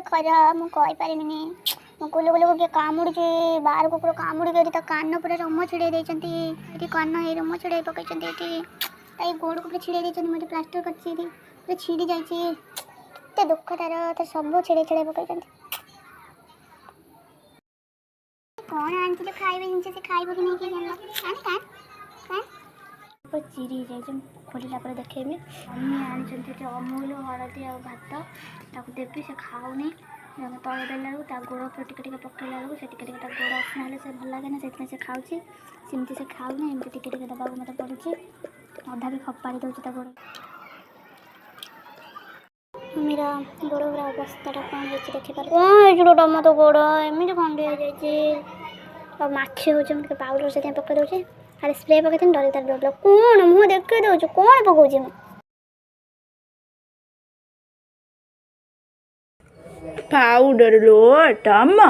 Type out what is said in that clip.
खराब मु कहि पारिमिनी मो गुलु गुलु के कामुड़ी बाहर कुकुर कामुड़ी के कान पूरा रोम छिड़े देछंती एटी कान ए रोम छिड़े पकैछंती एटी ताई गोड़ को पूरा छिड़े देछंती मते प्लास्टर करछि एटी पूरा छिड़ी जाइछि ते दुख तार सब छिड़े छिड़े पकैछंती कौन आंटी खाइबे जिनसे से खाइबो कि नहीं कि जानला कान कान पर चिरी जाइछन खोलिला पर देखेबे मम्मी आनिछंती जे अमूल हळदी आ भात ताको देबी से खाउनी तले देला ता गोड़ पर टिके टिके पकेला से टिके टिके ता गोड़ असना हेले से भल लागे ना से से खाउची सिमती से खाउनी एमती टिके टिके दबाको मते पड़ुची अधा भी खपाड़ी दउची ता गोड़ मेरा गोड़ पूरा अवस्था कौन होची देखि पार कौन जुडोटा मत गोड़ एमिति खंडे हो जाइछि और माछी हो मत पाउडर से पके दउची अरे स्प्रे पके दिन डरे तार डर कौन मुंह देख दउछु कौन पकोची मैं पाउडर लो टम ना